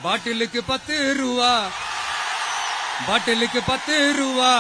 பாட்டிலுக்கு 10 ரூபா, பாட்டிலுக்கு 10 ரூபா.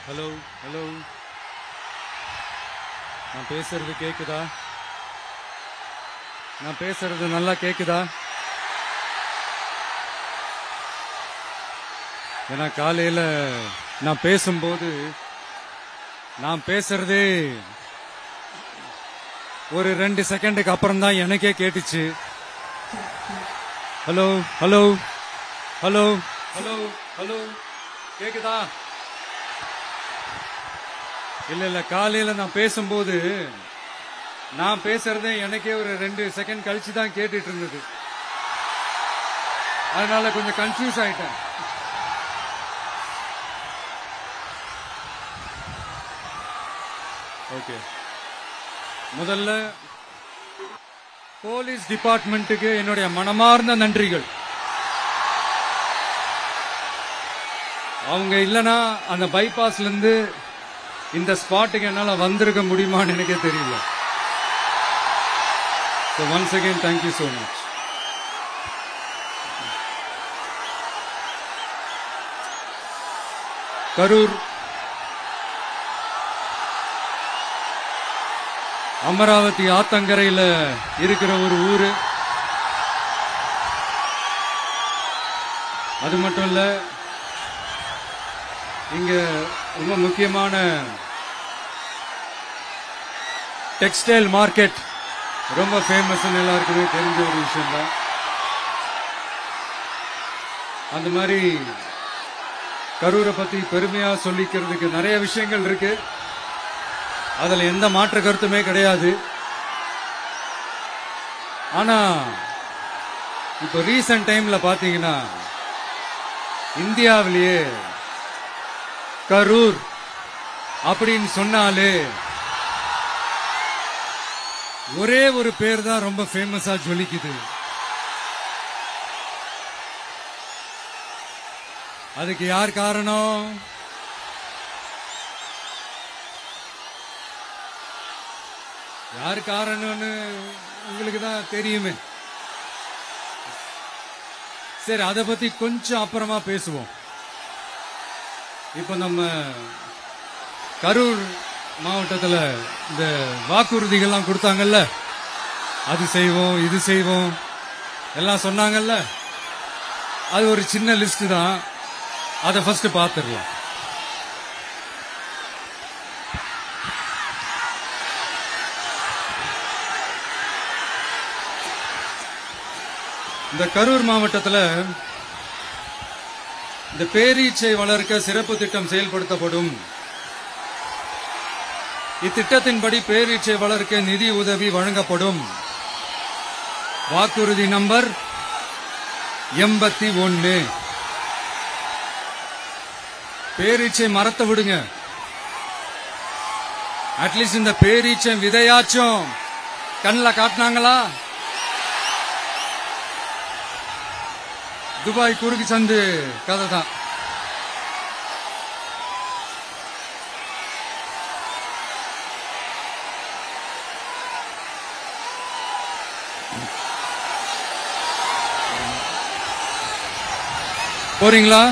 Hello hello, நான் பேசுறது கேக்குதா? நான் பேசுறது நல்லா கேக்குதா? ஏன்னா காலையில நான் பேசும்போது நான் பேசுறதே ஒரு 2 செகண்டுக்கு அப்புறம் தான் எனக்கே கேட்டுச்சு. Hello hello hello hello hello, கேக்குதா? இல்ல இல்ல, காலையில நான் பேசும்போது நான் பேசுறதே எனக்கே ஒரு 2 செகண்ட் கழிச்சு தான் கேட்டுட்டு இருந்தது. அதனால கொஞ்சம் கன்ஃபியூஸ் ஆயிட்டேன். ஓகே, முதல்ல போலீஸ் டிபார்ட்மெண்ட்டுக்கு என்னுடைய மனமார்ந்த நன்றிகள். அவங்க இல்லனா அந்த பைபாஸ்ல இருந்து இந்த ஸ்பாட்டுக்கு என்னால வந்திருக்க முடியுமான்னு எனக்கே தெரியல. So once again, thank you so much. Karur Amaravathi ஆத்தங்கரையில் இருக்கிற ஒரு ஊரு. அது மட்டும் இல்ல, இங்க ரொம்ப முக்கியமான டெக்ஸ்டைல் மார்க்கெட் ரொம்ப ஃபேமஸ், எல்லாருக்குமே தெரிஞ்ச ஒரு விஷயம் தான். அந்த மாதிரி கரூரை பத்தி பெருமையா சொல்லிக்கிறதுக்கு நிறைய விஷயங்கள் இருக்கு. அதுல எந்த மாற்று கருத்துமே கிடையாது. ஆனா இப்ப ரீசன்ட் டைம்ல பாத்தீங்கன்னா இந்தியாவிலேயே கரூர் அப்படின்னு சொன்னாலே ஒரே ஒரு பேர் தான் ரொம்ப ஃபேமஸா ஜொலிக்குது. அதுக்கு யார் காரணம்? யார் காரணம்னு உங்களுக்கு தான் தெரியுமே. சரி, அதை பத்தி கொஞ்சம் அப்புறமா பேசுவோம். இப்ப நம்ம கரூர் மாவட்டத்தில் இந்த வாக்குறுதிகள்லாம் கொடுத்தாங்கல்ல, அது செய்வோம் இது செய்வோம் எல்லாம் சொன்னாங்கல்ல, அது ஒரு சின்ன லிஸ்ட் தான். அதை ஃபர்ஸ்ட் பார்த்துடலாம். இந்த கரூர் மாவட்டத்தில் இந்த பேரீச்சை வளர்க்க சிறப்பு திட்டம் செயல்படுத்தப்படும். இத்திட்டத்தின்படி பேரீச்சை வளர்க்க நிதி உதவி வழங்கப்படும். வாக்குறுதி நம்பர் 81. பேரீச்சை மரத்தை விடுங்க, அட்லீஸ்ட் இந்த பேரீச்சை விதையாச்சும் கண்ணில் காட்டினாங்களா? துபாய் குறுக்கு சந்து கதை தான். போறீங்களா?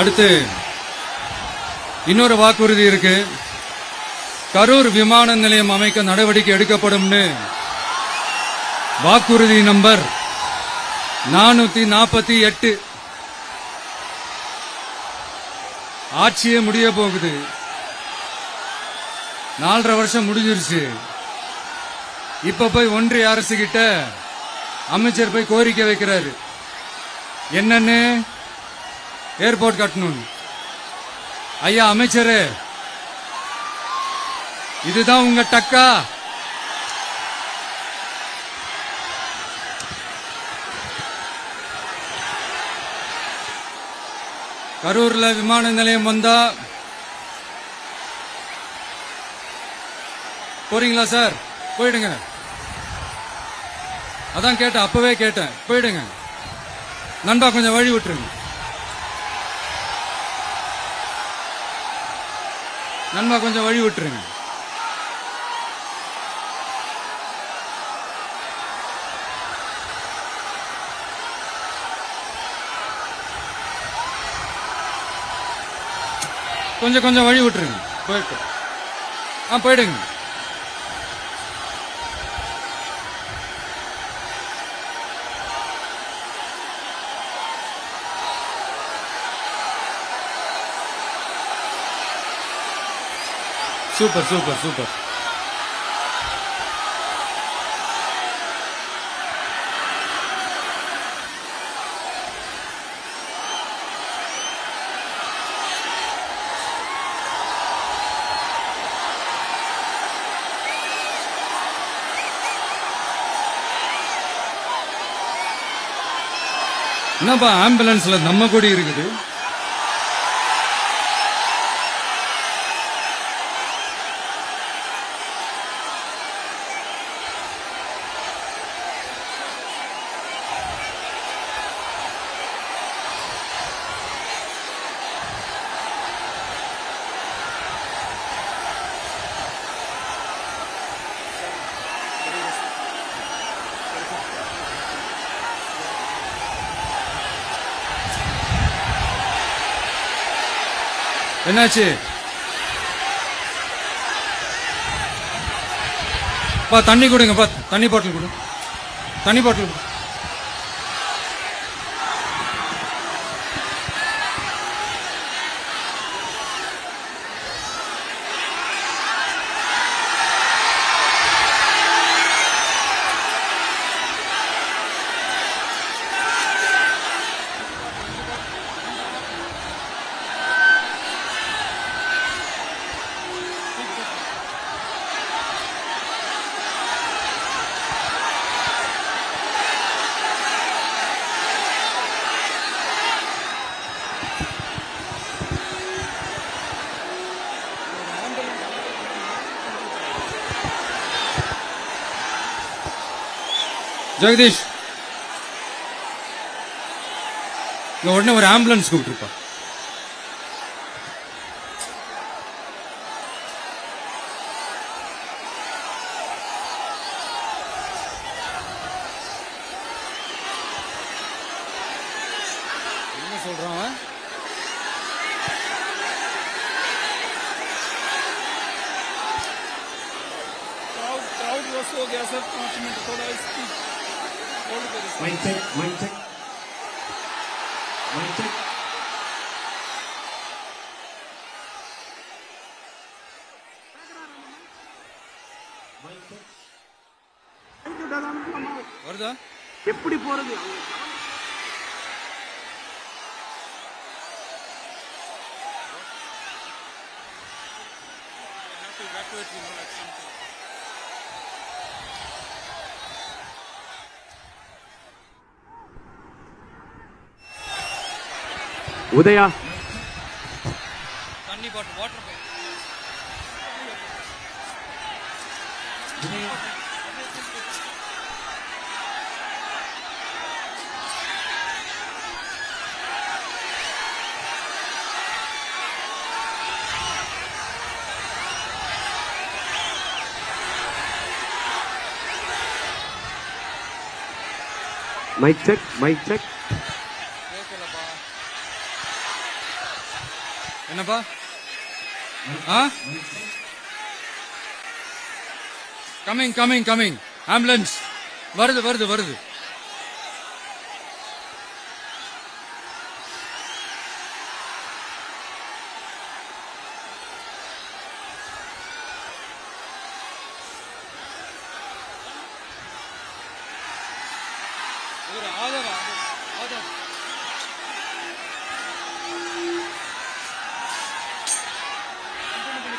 அடுத்து இன்னொரு வாக்குறுதி இருக்கு. கரூர் விமான நிலையம் அமைக்க நடவடிக்கை எடுக்கப்படும் வாக்குறுதி நம்பர் 448. ஆட்சியே முடிய போகுது. 4.5 வருஷம் முடிஞ்சிருச்சு. இப்ப போய் ஒன்றிய அரசு கிட்ட அமைச்சர் போய் கோரிக்கை வைக்கிறாரு. என்னன்னு? ஏர்போர்ட் கட்டணும். ஐயா அமைச்சரே, இதுதான் உங்க டக்கா? கரூர்ல விமான நிலையம் வந்தா போறீங்களா சார்? போயிடுங்க. அதான் கேட்டேன், அப்பவே கேட்டேன். போயிடுங்க நண்பா, கொஞ்சம் வழி விட்டுருங்க நண்பா, கொஞ்சம் வழி விட்டுருங்க. கொஞ்சம் வழி விட்டுருங்க. போயிட்டு போயிடுங்க. Super super super. என்னப்பா ஆம்புலன்ஸ்ல நம்ம கொடி இருக்குது? என்னாச்சு? தண்ணி கொடுங்க. தண்ணி பாட்டில் கொடு. தண்ணி பாட்டில் கொடு. ஜெகதீஷ், உடனே ஒரு ஆம்புலன்ஸ் கூப்பிட்டுருப்பா. என்ன சொல்றான்? क्राउड वॉश हो गया सर. 5 मिनट थोड़ा इसकी होल्ड करिए. Mic check. வருதா? எப்படி போறது? உதயா, தண்ணி bottle, water bottle. Mic check. என்னப்பா? கமிங் கமிங் கமிங் ஆம்புலன்ஸ் வருது வருது வருது.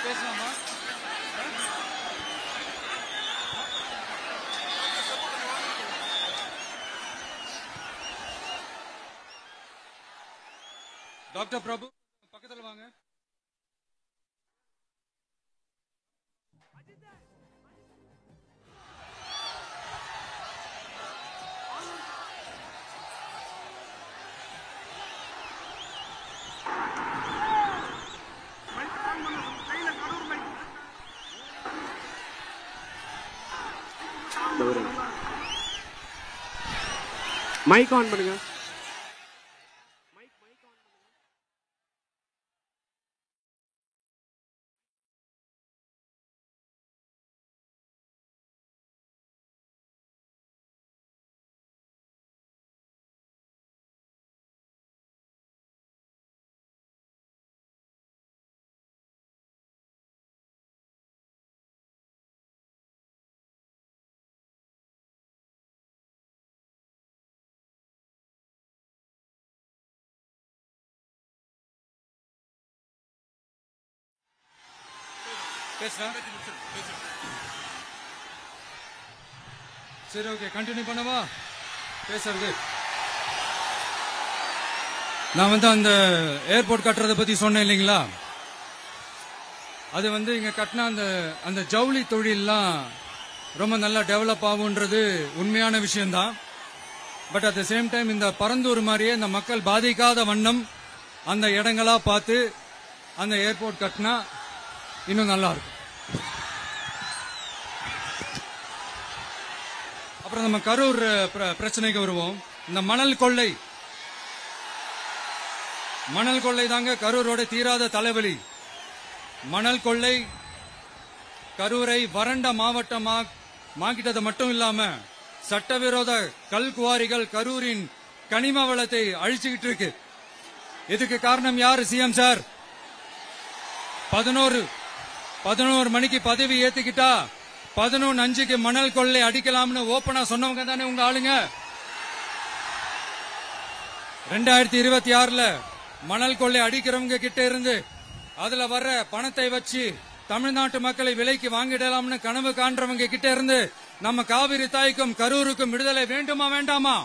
பேசலாமா? டாக்டர் பிரபு பக்கத்துல வாங்க. மைக் ஆன் பண்ணுங்க. பேசுறேன். சரி ஓகே கண்டினியூ பண்ணவா பேசுறது. நான் அந்த ஏர்போர்ட் கட்டுறதை பத்தி சொன்னேன் இல்லைங்களா? அது இங்க கட்டின அந்த ஜவுளி தொழில்லாம் ரொம்ப நல்லா டெவலப் ஆகுன்றது உண்மையான விஷயம்தான். But at the same time இந்த பரந்தூர் மாதிரியே இந்த மக்கள் பாதிக்காத வண்ணம் அந்த இடங்களா பார்த்து அந்த ஏர்போர்ட் கட்டினா இன்னும் நல்லா இருக்கும். அப்புறம் நம்ம கரூர் பிரச்சனைக்கு வருவோம். இந்த மணல் கொள்ளை தாங்க கரூரோட தீராத தலைவலி. மணல் கொள்ளை கரூரை வறண்ட மாவட்டமாக்கிட்டது மட்டும் இல்லாம சட்டவிரோத கல் குவாரிகள் கரூரின் கனிம வளத்தை அழிச்சுக்கிட்டு இருக்கு. இதுக்கு காரணம் யாரு? சிஎம் சார் 11 மணிக்கு பதவி ஏத்துக்கிட்டா 11:05 மணல் கொள்ளை அடிக்கலாம்னு ஓபனா சொன்னவங்க தானே உங்க ஆளுங்க. 2026 மணல் கொள்ளை அடிக்கிறவங்க கிட்ட இருந்து அதுல வர்ற பணத்தை வச்சு தமிழ்நாட்டு மக்களை விலைக்கு வாங்கிடலாம்னு கனவு காண்றவங்க கிட்ட இருந்து நம்ம காவிரி தாய்க்கும் கரூருக்கும் விடுதலை வேண்டுமா வேண்டாமா?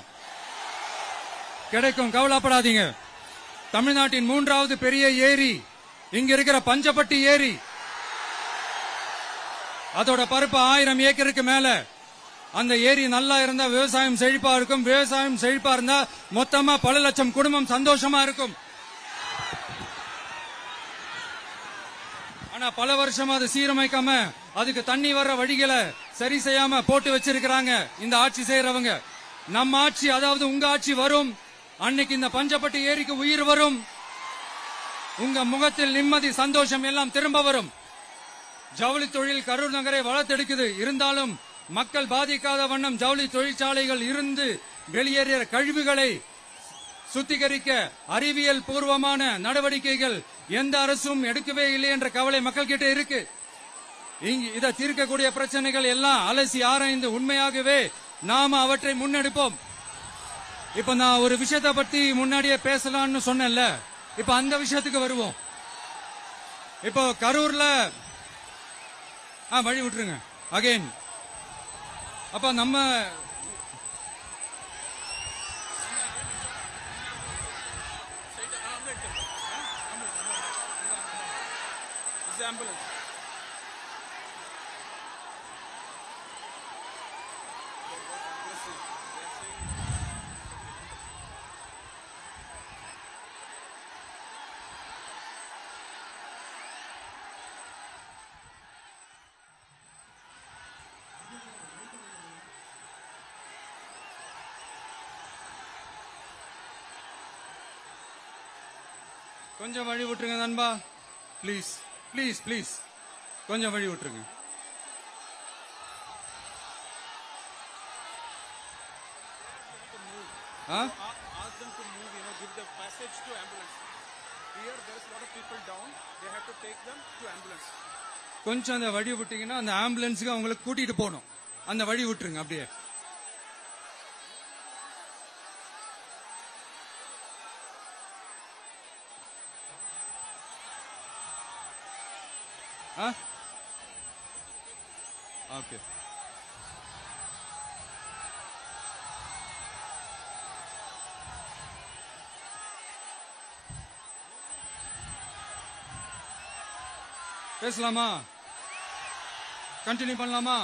கிடைக்கும், கவலைப்படாதீங்க. தமிழ்நாட்டின் 3வது பெரிய ஏரி இங்க இருக்கிற பஞ்சப்பட்டி ஏரி. அதோட பரப்பு 1000 ஏக்கருக்கு மேல. அந்த ஏரி நல்லா இருந்தா விவசாயம் செழிப்பா இருக்கும். விவசாயம் செழிப்பா இருந்தா மொத்தமா பல லட்சம் குடும்பம் சந்தோஷமா இருக்கும். ஆனா பல வருஷமா அது சீரமைக்காம அதுக்கு தண்ணி வர்ற வழிகளை சரி செய்யாம போட்டு வச்சிருக்கிறாங்க இந்த ஆட்சி செய்யறவங்க. நம்ம ஆட்சி, அதாவது உங்க ஆட்சி வரும் அன்னைக்கு இந்த பஞ்சப்பட்டி ஏரிக்கு உயிர் வரும். உங்க முகத்தில் நிம்மதி சந்தோஷம் எல்லாம் திரும்ப வரும். ஜவுளி தொழில் கரூர் நகரை வளர்த்தெடுக்குது. இருந்தாலும் மக்கள் பாதிக்காத வண்ணம் ஜவுளி தொழிற்சாலைகள் இருந்து வெளியேறிய கழிவுகளை சுத்திகரிக்க அறிவியல் பூர்வமான நடவடிக்கைகள் எந்த அரசும் எடுக்கவே இல்லை என்ற கவலை மக்கள் கிட்ட இருக்கு. இதை தீர்க்கக்கூடிய பிரச்சனைகள் எல்லாம் அலசி ஆராய்ந்து உண்மையாகவே நாம அவற்றை முன்னெடுப்போம். இப்ப நான் ஒரு விஷயத்தை பத்தி முன்னாடியே பேசலாம்னு சொன்னேன்ல, இப்ப அந்த விஷயத்துக்கு வருவோம். இப்போ கரூர்ல வழி விட்டுருங்க அகைன். அப்ப நம்ம ambulance. கொஞ்சம் வழி விட்டுருங்க நண்பா, ப்ளீஸ் ப்ளீஸ் ப்ளீஸ் கொஞ்சம் வழி விட்டுருங்க. Ask them to move, give the passage to ambulance. Here there is a lot of people down. They have to take them to ambulance. கொஞ்சம் அந்த வழி விட்டீங்கன்னா அந்த ஆம்புலன்ஸுக்கு அவங்களுக்கு கூட்டிட்டு போகணும். அந்த வழி விட்டுருங்க அப்படியே. ஓகே. பேசலாமா? கண்டினியூ பண்ணலாமா?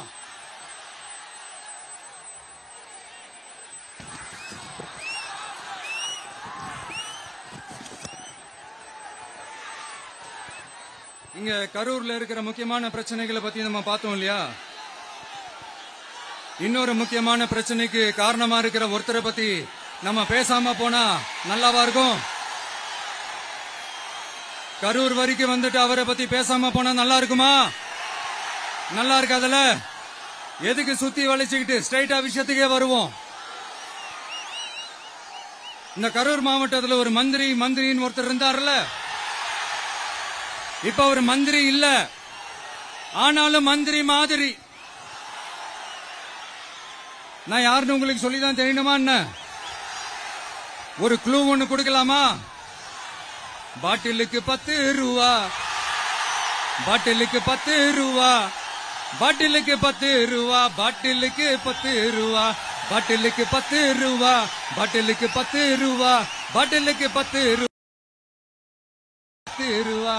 இங்க கரூர்ல இருக்கிற முக்கியமான பிரச்சனைகளை பத்தி நம்ம பார்த்தோம் இல்லையா? இன்னொரு முக்கியமான பிரச்சனைக்கு காரணமா இருக்கிற ஒருத்தரை பத்தி நம்ம பேசாம போனா நல்லாவா இருக்கும்? கரூர் வரைக்கும் வந்துட்டு அவரை பத்தி பேசாம போனா நல்லா இருக்குமா? நல்லா இருக்காதுல? எதுக்கு சுத்தி வளைச்சுக்கிட்டு ஸ்ட்ரைட்டா விஷயத்துக்கே வருவோம். இந்த கரூர் மாவட்டத்துல ஒரு மந்திரின்னு ஒருத்தர் இருந்தார்ல, இப்ப ஒரு மந்திரி இல்ல, ஆனாலும் மந்திரி மாதிரி. நான் யாருன்னு உங்களுக்கு சொல்லிதான் தெரியணுமா என்ன? ஒரு க்ளூ ஒண்ணு கொடுக்கலாமா? பாட்டிலுக்கு 10 ரூபா, பாட்டிலுக்கு 10 ரூபா, பாட்டிலுக்கு 10 ரூபா, பாட்டிலுக்கு 10 ரூபா, பாட்டிலுக்கு 10 ரூபா, பாட்டிலுக்கு 10 ரூபா, பாட்டிலுக்கு 10 ரூபா.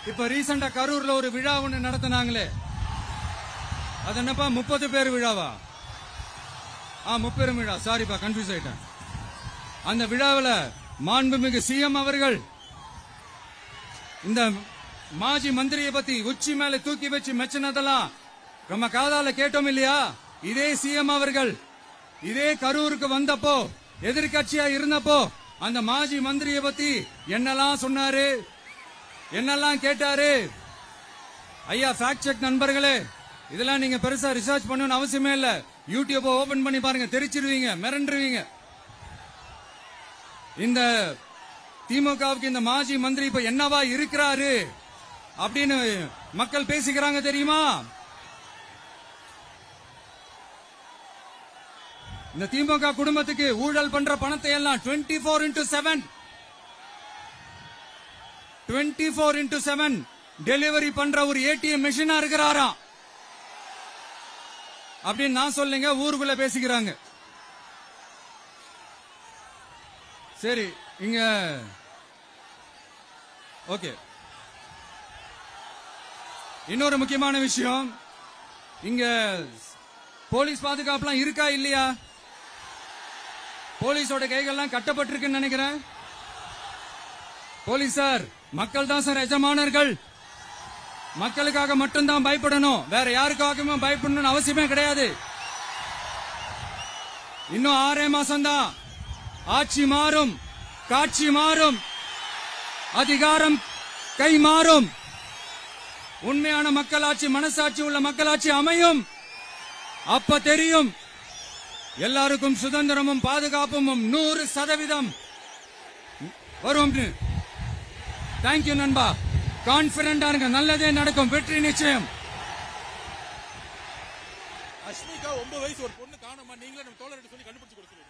இப்ப ரீசெண்டா கரூர்ல ஒரு விழா ஒண்ணு நடத்தினாங்களே, அது என்னப்பா 30 பேர் விழாவா? 30 விழா, சாரிப்பா கன்ஃபியூஸ் ஆயிட்டேன். அந்த விழாவில் மாண்புமிகு சிஎம் அவர்கள் இந்த மாஜி மந்திரியை பத்தி உச்சி மேல தூக்கி வச்சு மெச்சினதெல்லாம் நம்ம காதால கேட்டோம் இல்லையா? இதே சிஎம் அவர்கள் இதே கரூருக்கு வந்தப்போ, எதிர்கட்சியா இருந்தப்போ, அந்த மாஜி மந்திரியை பத்தி என்னெல்லாம் சொன்னாரு, என்னெல்லாம் கேட்டாரு. ஐயா ஃபேக்ட் செக் நண்பர்களே, இதெல்லாம் நீங்க பெருசா ரிசர்ச் பண்ணணும்னு அவசியமே இல்ல. யூடியூப் ஓபன் பண்ணி பாருங்க, தெரிச்சிருவீங்க, மிரண்டுருவீங்க. இந்த திமுகவுக்கு இந்த மாஜி மந்திரி இப்ப என்னவா இருக்கிறாரு அப்படின்னு மக்கள் பேசிக்கிறாங்க தெரியுமா? இந்த திமுக குடும்பத்துக்கு ஊழல் பண்ற பணத்தை எல்லாம் 24x7 டெலிவரி பண்ற ஒரு ஏடிஎம் மெஷினா இருக்கிறாராம் அப்படின்னு நான் சொல்லுங்க, ஊருக்குள்ள பேசிக்கிறாங்க. சரி, இங்க ஓகே. இன்னொரு முக்கியமான விஷயம், இங்க போலீஸ் பாதுகாப்புலாம் இருக்கா இல்லையா? போலீஸோட கைகள்லாம் கட்டப்பட்டிருக்குன்னு நினைக்கிறேன். போலீசார் மக்கள் தான் சார் எஜமானர்கள். மக்களுக்காக மட்டும்தான் பயப்படணும், வேற யாருக்காகவும் பயப்படணும்னு அவசியமே கிடையாது. இன்னும் 6 மாசம் தான். ஆட்சி மாறும், காட்சி மாறும், அதிகாரம் கை மாறும். உண்மையான மக்களாட்சி, மனசாட்சி உள்ள மக்களாட்சி அமையும். அப்ப தெரியும் எல்லாருக்கும் சுதந்திரமும் பாதுகாப்பும் 100% வரும். தேங்க்யூ நண்பா. கான்பிடண்டா இருங்க, நல்லதே நடக்கும், வெற்றி நிச்சயம். அஷ்மிகா 9 வயசு ஒரு பொண்ணு காணுமா? நீங்களே நம்ம தோழர்கிட்ட சொல்லி கண்டுபிடிச்சு கொடுத்துருக்கீங்க.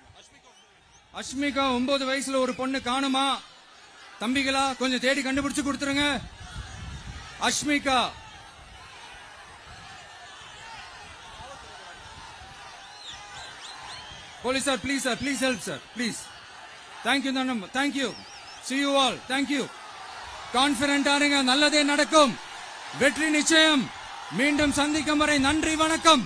அஷ்மிகா 9 வயசுல ஒரு பொண்ணு காணுமா? தம்பிகளா கொஞ்சம் தேடி கண்டுபிடிச்சு கொடுத்துருங்க. Ashmika police sir, please sir, please help sir, please. Thank you நண்பா, thank you. See you all. Thank you. கான்பிடண்டா இருங்க, நல்லதே நடக்கும், வெற்றி நிச்சயம். மீண்டும் சந்திக்கும் வரை நன்றி, வணக்கம்.